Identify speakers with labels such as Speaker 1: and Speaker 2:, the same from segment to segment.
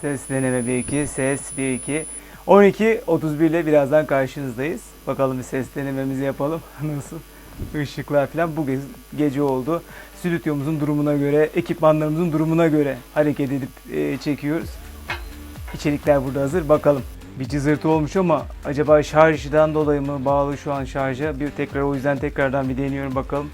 Speaker 1: Ses deneme 1-2, ses 1-2. 12.31 ile birazdan karşınızdayız. Bakalım bir ses denememizi yapalım. Nasıl? Işıklar falan bu gece oldu. Stüdyomuzun durumuna göre, ekipmanlarımızın durumuna göre hareket edip çekiyoruz. İçerikler burada hazır. Bakalım. Bir cızırtı olmuş ama acaba şarjdan dolayı mı bağlı şu an şarja? O yüzden tekrardan bir deniyorum bakalım.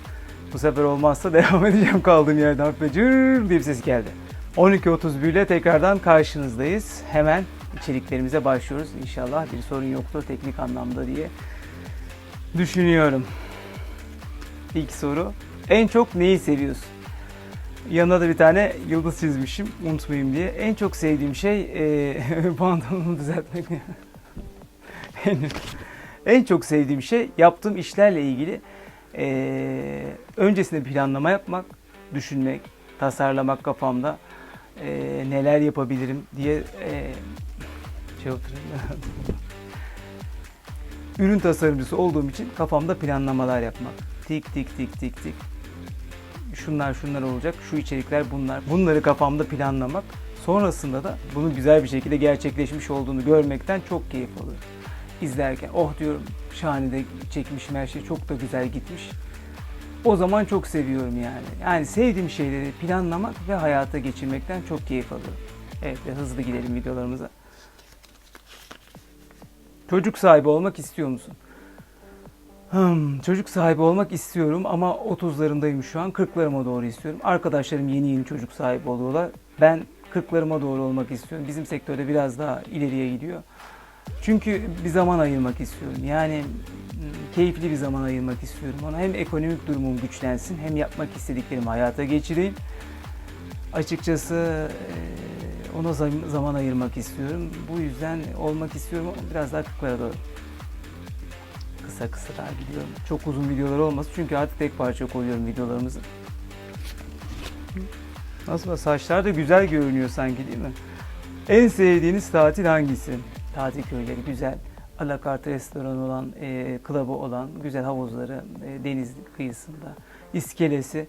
Speaker 1: Bu sefer olmazsa devam edeceğim kaldığım yerden. Hafif cır diye bir ses geldi. 12.31 ile tekrardan karşınızdayız. Hemen içeriklerimize başlıyoruz. İnşallah bir sorun yoktur teknik anlamda diye düşünüyorum. İlk soru. En çok neyi seviyorsun? Yanına da bir tane yıldız çizmişim unutmayayım diye. En çok sevdiğim şey pantolonumu düzeltmek. En çok sevdiğim şey yaptığım işlerle ilgili öncesinde planlama yapmak, düşünmek, tasarlamak kafamda neler yapabilirim diye ürün tasarımcısı olduğum için kafamda planlamalar yapmak. Tik tik tik tik tik. Şunlar olacak, şu içerikler bunlar. Bunları kafamda planlamak. Sonrasında da bunun güzel bir şekilde gerçekleşmiş olduğunu görmekten çok keyif alıyorum. İzlerken oh diyorum şahane de çekmişim, her şey çok da güzel gitmiş. O zaman çok seviyorum yani. Yani sevdiğim şeyleri planlamak ve hayata geçirmekten çok keyif alıyorum. Evet, hızlı gidelim videolarımıza. Çocuk sahibi olmak istiyor musun? Çocuk sahibi olmak istiyorum ama 30'larındayım şu an. 40'larıma doğru istiyorum. Arkadaşlarım yeni çocuk sahibi oluyorlar. Ben 40'larıma doğru olmak istiyorum. Bizim sektörde biraz daha ileriye gidiyor. Çünkü bir zaman ayırmak istiyorum. Yani keyifli bir zaman ayırmak istiyorum ona. Hem ekonomik durumum güçlensin hem yapmak istediklerimi hayata geçireyim. Açıkçası ona zaman ayırmak istiyorum. Bu yüzden olmak istiyorum ama biraz daha 40'lara doğru. Kısa daha gidiyorum. Çok uzun videolar olmasın çünkü artık tek parça koyuyorum videolarımızı. Nasıl, saçlar da güzel görünüyor sanki değil mi? En sevdiğiniz tatil hangisi? Tatil köyleri güzel. Alakart restoranı olan, club'ı olan, güzel havuzları, deniz kıyısında, iskelesi,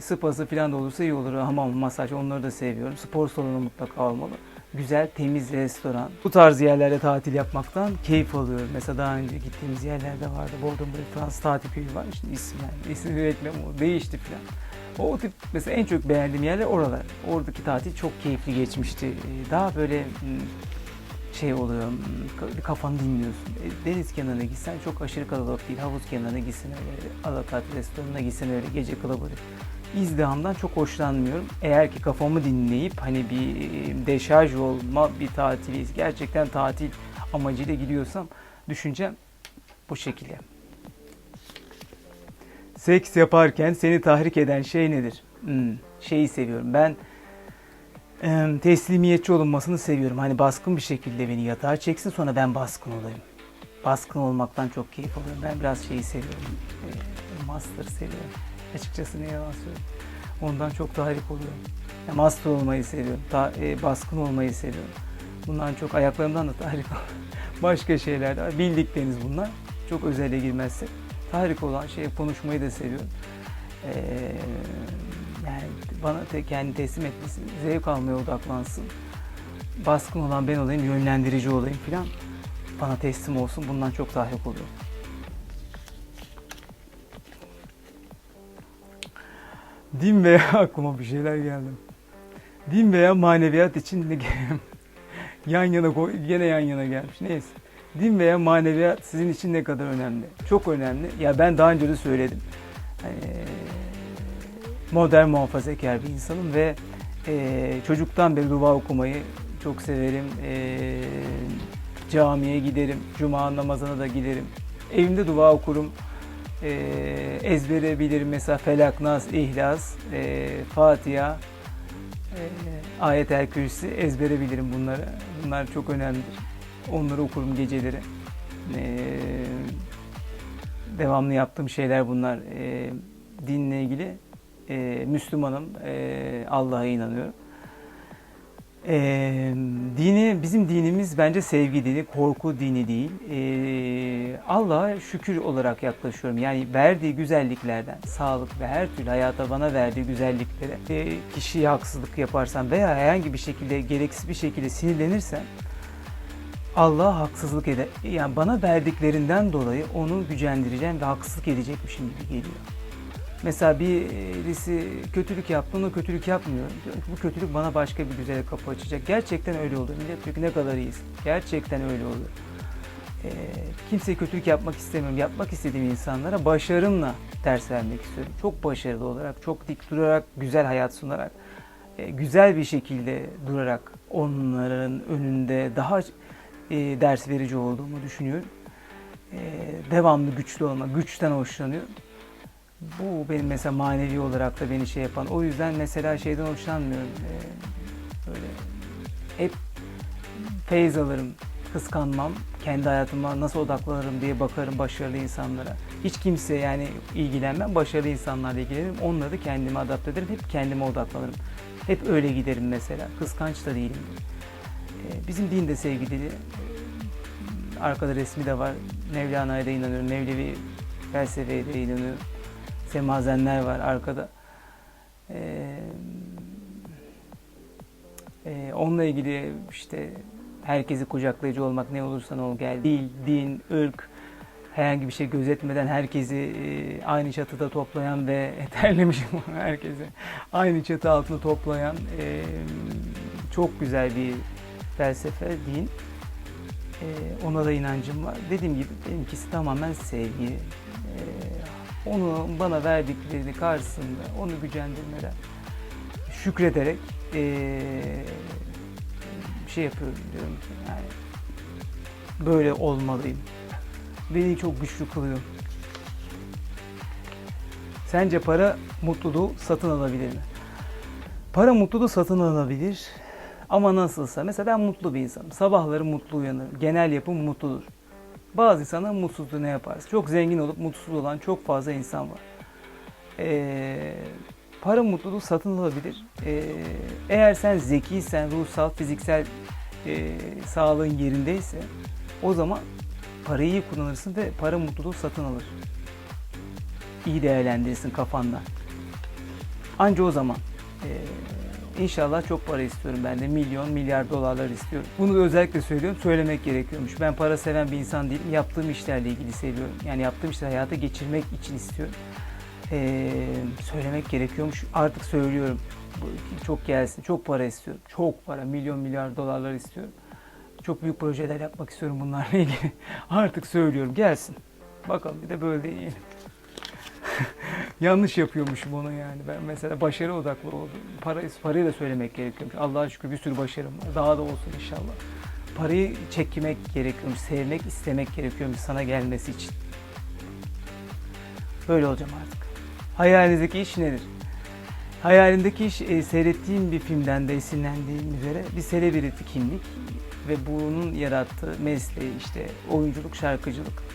Speaker 1: spası falan da olursa iyi olur. Hamam, masaj onları da seviyorum. Spor salonu mutlaka olmalı. Güzel, temiz restoran. Bu tarz yerlerde tatil yapmaktan keyif alıyorum. Mesela daha önce gittiğimiz yerlerde vardı. Bodrum'da bir Fransız tatil köyü var. Şimdi isim üretmem o değişti falan. O tip mesela en çok beğendiğim yerler oralar. Oradaki tatil çok keyifli geçmişti. Daha böyle oluyor, kafanı dinliyorsun. Deniz kenarına gitsen çok aşırı kalabalık değil. Havuz kenarına gitsen öyle, alakart restoranına gitsen öyle, gece club'ı. İzdihamdan çok hoşlanmıyorum. Eğer ki kafamı dinleyip hani bir deşarj olma bir tatiliyiz. Gerçekten tatil amacıyla gidiyorsam düşüncem bu şekilde. Seks yaparken seni tahrik eden şey nedir? Şeyi seviyorum. Ben teslimiyetçi olunmasını seviyorum. Hani baskın bir şekilde beni yatağa çeksin sonra ben baskın olayım. Baskın olmaktan çok keyif alıyorum. Ben biraz şeyi seviyorum. Master seviyorum. Açıkçası ne yalan söyleyeyim. Ondan çok tahrik oluyorum. Master olmayı seviyorum. Baskın olmayı seviyorum. Bundan çok ayaklarımdan da tahrik oluyorum. Başka şeyler de var. Bildikleriniz bunlar. Çok özele girmezsek. Tahrik olan konuşmayı da seviyorum. Yani bana kendi teslim etmesin, zevk almaya odaklansın. Baskın olan ben olayım, yönlendirici olayım filan. Bana teslim olsun, bundan çok tahrik oluyorum. Din veya aklıma bir şeyler geldi. Din veya maneviyat için ne yan yana gelmiş. Neyse. Din veya maneviyat sizin için ne kadar önemli? Çok önemli. Ya ben daha önce de söyledim. Modern muhafazakar bir insanım ve çocuktan beri dua okumayı çok severim. Camiye giderim, cuma namazına da giderim. Evimde dua okurum. Ezbere bilirim mesela Felak, Nas, İhlas, Fatiha, Ayet-el Kürsi ezbere bilirim bunları. Bunlar çok önemlidir. Onları okurum geceleri. Devamlı yaptığım şeyler bunlar. Dinle ilgili. Müslümanım. Allah'a inanıyorum. Bizim dinimiz bence sevgi dini, korku dini değil. Allah'a şükür olarak yaklaşıyorum. Yani verdiği güzelliklerden, sağlık ve her türlü hayata bana verdiği güzelliklere kişiye haksızlık yaparsam veya herhangi bir şekilde gereksiz bir şekilde sinirlenirsem Allah'a haksızlık eder. Yani bana verdiklerinden dolayı onu gücendireceğim ve haksızlık edecekmişim gibi geliyor. Mesela birisi kötülük yaptı, ona kötülük yapmıyorum. Diyorum ki bu kötülük bana başka bir güzel kapı açacak. Gerçekten öyle oluyor. Millet diyor ki ne kadar iyisin. Gerçekten öyle oluyor. Kimseye kötülük yapmak istemiyorum. Yapmak istediğim insanlara başarımla ders vermek istiyorum. Çok başarılı olarak, çok dik durarak, güzel hayat sunarak, güzel bir şekilde durarak onların önünde daha ders verici olduğumu düşünüyorum. Devamlı güçlü olmak, güçten hoşlanıyorum. Bu benim mesela manevi olarak da beni şey yapan. O yüzden mesela şeyden hoşlanmıyorum. Böyle hep feyz alırım, kıskanmam. Kendi hayatıma nasıl odaklanırım diye bakarım başarılı insanlara. Hiç kimse yani ilgilenmem. Başarılı insanlarla ilgilenirim. Onları da kendime adapte ederim. Hep kendime odaklanırım. Hep öyle giderim mesela. Kıskanç da değilim. Bizim din de sevgi dili. Arkada resmi de var. Mevlana'ya da inanıyorum. Mevlevi felsefeye de inanıyorum. Semazenler var arkada. Onunla ilgili işte herkesi kucaklayıcı olmak, ne olursan ol gel. Dil, din, ırk, herhangi bir şey gözetmeden herkesi aynı çatıda toplayan ve terlemişim herkesi aynı çatı altında toplayan çok güzel bir felsefe, din. Ona da inancım var. Dediğim gibi benimkisi tamamen sevgi. Onu bana verdiklerini karşısında onu gücendirmeden, şükrederek şey yapıyorum, diyorum ki yani böyle olmalıyım. Beni çok güçlü kılıyor. Sence para mutluluğu satın alabilir mi? Para mutluluğu satın alabilir ama nasılsa. Mesela ben mutlu bir insanım. Sabahları mutlu uyanırım. Genel yapım mutludur. Bazı insanlar mutsuzluğu ne yaparız? Çok zengin olup mutsuz olan çok fazla insan var. Para mutluluğu satın alabilir. Eğer sen zekiysen, ruhsal, fiziksel sağlığın yerindeyse o zaman parayı iyi kullanırsın ve para mutluluğu satın alır. İyi değerlendirirsin kafandan. Anca o zaman. İnşallah çok para istiyorum ben de. Milyon, milyar dolarlar istiyorum. Bunu da özellikle söylüyorum. Söylemek gerekiyormuş. Ben para seven bir insan değilim. Yaptığım işlerle ilgili seviyorum. Yani yaptığım işleri hayata geçirmek için istiyorum. Söylemek gerekiyormuş. Artık söylüyorum. Çok gelsin. Çok para istiyorum. Çok para. Milyon, milyar dolarlar istiyorum. Çok büyük projeler yapmak istiyorum bunlarla ilgili. Artık söylüyorum. Gelsin. Bakalım bir de böyle yiyelim. Yanlış yapıyormuşum onu yani. Ben mesela başarı odaklı oldum. Parayı da söylemek gerekiyormuş. Allah'a şükür bir sürü başarım var. Daha da olsun inşallah. Parayı çekmek gerekiyormuş. Sevmek, istemek gerekiyormuş sana gelmesi için. Böyle olacağım artık. Hayalinizdeki iş nedir? Hayalimdeki iş seyrettiğim bir filmden de esinlendiğim üzere bir selebriti kimlik ve bunun yarattığı mesleği işte oyunculuk, şarkıcılık.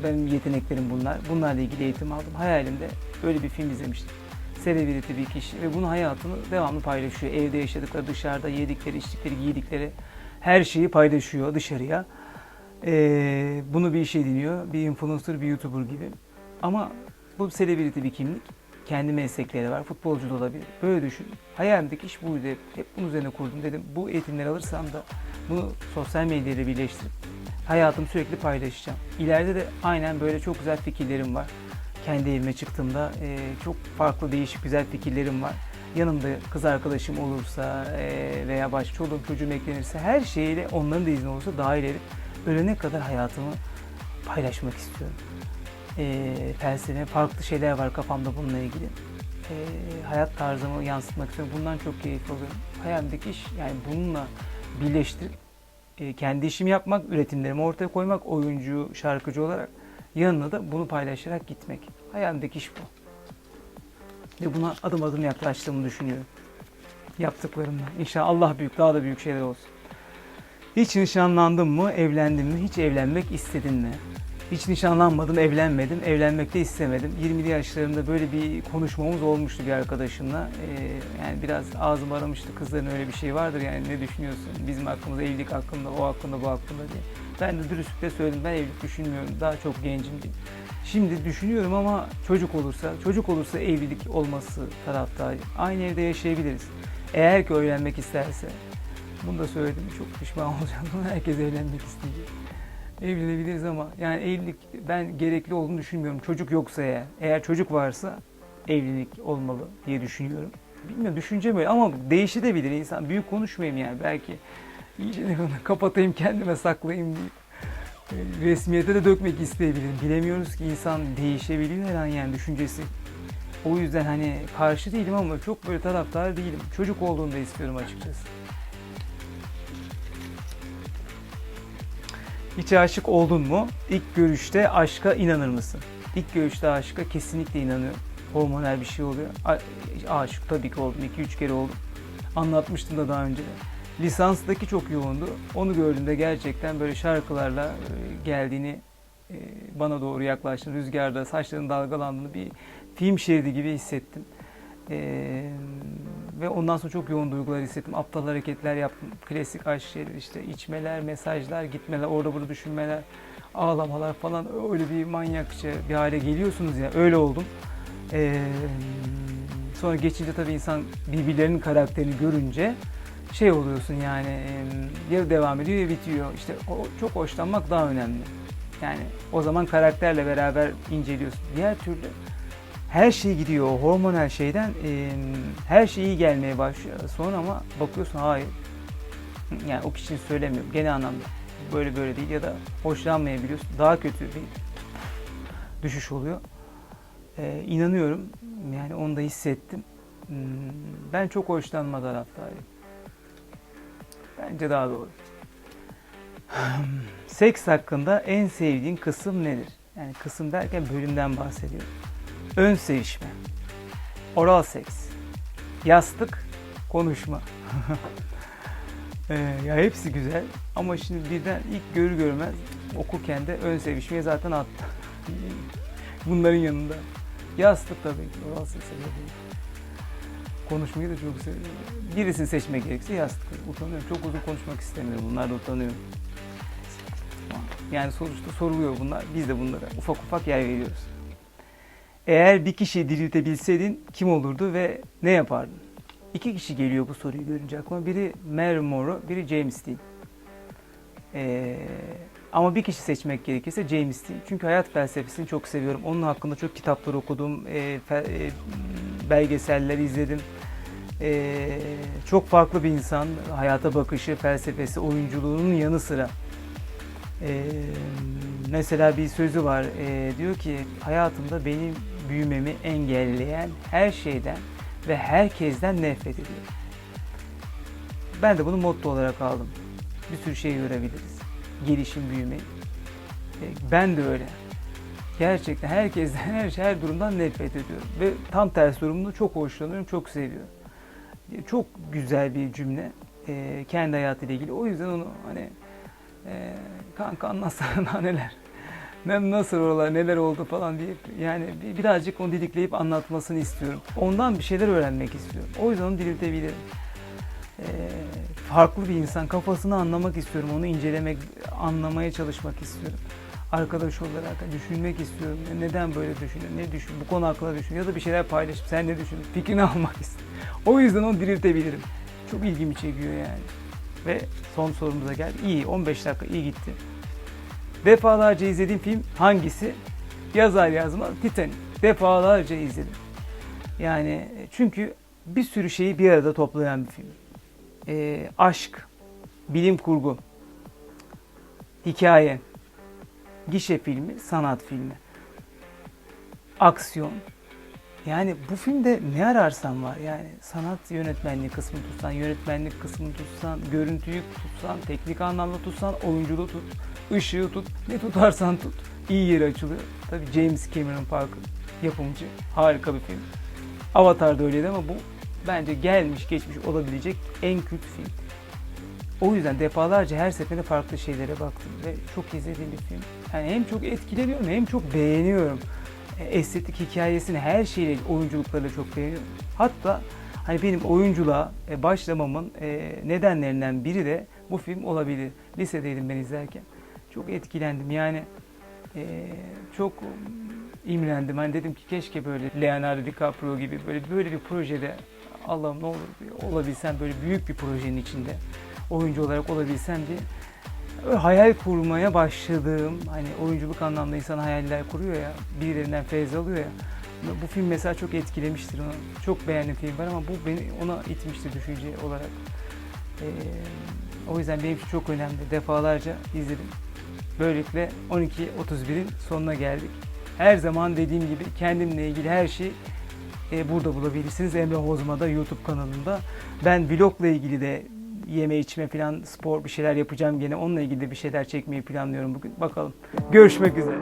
Speaker 1: Benim yeteneklerim bunlar. Bunlarla ilgili eğitim aldım. Hayalimde öyle bir film izlemiştim. Selebriti bir kişi ve bunun hayatını devamlı paylaşıyor. Evde yaşadıkları, dışarıda yedikleri, içtikleri, giydikleri her şeyi paylaşıyor dışarıya. Bunu bir iş ediniyor. Bir influencer, bir YouTuber gibi. Ama bu selebriti bir kimlik. Kendi meslekleri var. Futbolcu da olabilir. Böyle düşün. Hayalimdeki iş buydu. Hep bunun üzerine kurdum. Dedim bu eğitimleri alırsam da bunu sosyal medyayla birleştirip hayatımı sürekli paylaşacağım. İleride de aynen böyle çok güzel fikirlerim var. Kendi evime çıktığımda çok farklı, değişik, güzel fikirlerim var. Yanımda kız arkadaşım olursa veya başka çoluğum çocuğum eklenirse her şeyle onların da izni olursa dahil edip ölene kadar hayatımı paylaşmak istiyorum. Felsefe, farklı şeyler var kafamda bununla ilgili. Hayat tarzımı yansıtmak istiyorum. Bundan çok keyif alıyorum. Hayalimdeki iş yani bununla birleştirip kendi işimi yapmak, üretimlerimi ortaya koymak, oyuncu, şarkıcı olarak yanına da bunu paylaşarak gitmek. Hayalimdeki iş bu. Ve buna adım adım yaklaştığımı düşünüyorum. Yaptıklarımla. İnşallah Allah büyük, daha da büyük şeyler olsun. Hiç nişanlandın mı, evlendin mi, hiç evlenmek istedin mi? Hiç nişanlanmadım, evlenmedim, evlenmek de istemedim. 20'li yaşlarımda böyle bir konuşmamız olmuştu bir arkadaşımla. Yani biraz ağzım aramıştı, kızların öyle bir şey vardır yani ne düşünüyorsun bizim hakkımızda, evlilik hakkında, o hakkında, bu hakkında diye. Ben de dürüstlükle söyledim, ben evlilik düşünmüyorum, daha çok gencim diye. Şimdi düşünüyorum ama çocuk olursa evlilik olması taraftarıyım. Aynı evde yaşayabiliriz. Eğer ki evlenmek isterse, bunu da söyledim, çok pişman olacağım. Herkes evlenmek isteyecek. Evlenebiliriz ama yani evlilik ben gerekli olduğunu düşünmüyorum. Çocuk yoksa eğer çocuk varsa evlilik olmalı diye düşünüyorum. Bilmiyorum, düşünce böyle ama değişebilir insan. Büyük konuşmayayım yani, belki iyice de kapatayım, kendime saklayayım diye. Resmiyete de dökmek isteyebilirim. Bilemiyoruz ki, insan değişebiliyor her an yani düşüncesi. O yüzden hani karşı değilim ama çok böyle taraftar değilim. Çocuk olduğunu da istiyorum açıkçası. Hiç aşık oldun mu? İlk görüşte aşka inanır mısın? İlk görüşte aşka kesinlikle inanıyorum. Hormonal bir şey oluyor. Aşık tabii ki oldum. 2-3 kere oldum. Anlatmıştım da daha önce de. Lisanstaki çok yoğundu. Onu gördüğümde gerçekten böyle şarkılarla geldiğini, bana doğru yaklaştığını, rüzgarda saçlarının dalgalandığını, bir film şeridi gibi hissettim. Ve ondan sonra çok yoğun duygular hissettim. Aptal hareketler yaptım. Klasik aşk şeyleri, işte içmeler, mesajlar, gitmeler, orada burada düşünmeler, ağlamalar falan, öyle bir manyakça bir hale geliyorsunuz ya. Öyle oldum. Sonra geçince tabii insan birbirlerinin karakterini görünce şey oluyorsun yani, ya devam ediyor ya bitiyor. İşte çok hoşlanmak daha önemli. Yani o zaman karakterle beraber inceliyorsun. Diğer türlü her şey gidiyor o hormonal şeyden, her şey iyi gelmeye başlıyor. Sonra ama bakıyorsun hayır. Yani o kişinin söylemiyorum genel anlamda. Böyle değil ya da hoşlanmayabiliyorsun. Daha kötü bir düşüş oluyor. İnanıyorum. Yani onu da hissettim. Ben çok hoşlanma taraftarıyım. Bence daha doğru. Seks hakkında en sevdiğin kısım nedir? Yani kısım derken bölümden bahsediyorum. Ön sevişme, oral seks, yastık, konuşma. Ya hepsi güzel ama şimdi birden ilk görür görmez okurken de ön sevişmeye zaten attı. Bunların yanında. Yastık tabii ki, oral seks değil. Konuşmayı da çok seviyorum. Birisini seçmek gerekirse yastık. Utanıyorum. Çok uzun konuşmak istemiyorum. Bunlardan utanıyorum. Yani sonuçta soruluyor bunlar. Biz de bunlara ufak ufak yer veriyoruz. Eğer bir kişiyi diriltebilseydin kim olurdu ve ne yapardın? 2 kişi geliyor bu soruyu görünce aklıma. Biri Marilyn Monroe, biri James Dean. Ama bir kişi seçmek gerekirse James Dean. Çünkü hayat felsefesini çok seviyorum. Onun hakkında çok kitaplar okudum, belgeseller izledim. Çok farklı bir insan. Hayata bakışı, felsefesi, oyunculuğunun yanı sıra. Mesela bir sözü var. Diyor ki hayatımda benim büyümemi engelleyen her şeyden ve herkesten nefret ediyorum. Ben de bunu motto olarak aldım. Bir sürü şey görebiliriz. Gelişim, büyüme. Ben de öyle. Gerçekten herkesten, her durumdan nefret ediyorum. Ve tam tersi durumda çok hoşlanıyorum, çok seviyorum. Çok güzel bir cümle. Kendi hayatıyla ilgili. O yüzden onu hani kanka anlatsana daha neler. Nasıl oralar, neler oldu falan diye yani birazcık onu dilikleyip anlatmasını istiyorum. Ondan bir şeyler öğrenmek istiyorum. O yüzden onu diriltebilirim. Farklı bir insan, kafasını anlamak istiyorum, onu incelemek, anlamaya çalışmak istiyorum. Arkadaş olarak düşünmek istiyorum. Neden böyle düşünüyor, ne düşün, bu konu hakkında düşün ya da bir şeyler paylaşıp sen ne düşünüyorsun, fikrini almak istiyorum. O yüzden onu diriltebilirim. Çok ilgimi çekiyor yani. Ve son sorumuza geldi. İyi, 15 dakika iyi gitti. Defalarca izlediğim film hangisi? Yazar yazmaz Titanic. Defalarca izledim. Yani çünkü bir sürü şeyi bir arada toplayan bir film. Aşk, bilim kurgu, hikaye, gişe filmi, sanat filmi, aksiyon. Yani bu filmde ne ararsan var yani sanat yönetmenliği kısmını tutsan, yönetmenlik kısmını tutsan, görüntüyü tutsan, teknik anlamda tutsan, oyunculuğu tut, ışığı tut, ne tutarsan tut. İyi yeri açılıyor. Tabii James Cameron Parker yapımcı, harika bir film. Avatar da öyleydi ama bu bence gelmiş geçmiş olabilecek en kült film. O yüzden defalarca her seferinde farklı şeylere baktım ve çok izlediğim bir film. Yani hem çok etkileniyorum hem çok beğeniyorum. Estetik hikayesini, her şeyle, oyunculuklarıyla çok beğeniyorum. Hatta hani benim oyunculuğa başlamamın nedenlerinden biri de bu film olabilir. Lisedeydim ben izlerken. Çok etkilendim yani, çok imrendim. Hani dedim ki keşke böyle Leonardo DiCaprio gibi böyle bir projede, Allah'ım ne olur olabilsem, böyle büyük bir projenin içinde oyuncu olarak olabilsem diye öyle hayal kurmaya başladığım, hani oyunculuk anlamda insan hayaller kuruyor ya, birilerinden feyz alıyor ya. Bu film mesela çok etkilemiştir onu. Çok beğendiğim film var ama bu beni ona itmişti düşünce olarak. O yüzden benim için çok önemli. Defalarca izledim. Böylelikle 12.31'in sonuna geldik. Her zaman dediğim gibi kendimle ilgili her şeyi burada bulabilirsiniz. Emre Hozma'da YouTube kanalında. Ben vlogla ilgili de yeme içme falan, spor bir şeyler yapacağım gene. Onunla ilgili de bir şeyler çekmeyi planlıyorum bugün. Bakalım. Görüşmek üzere.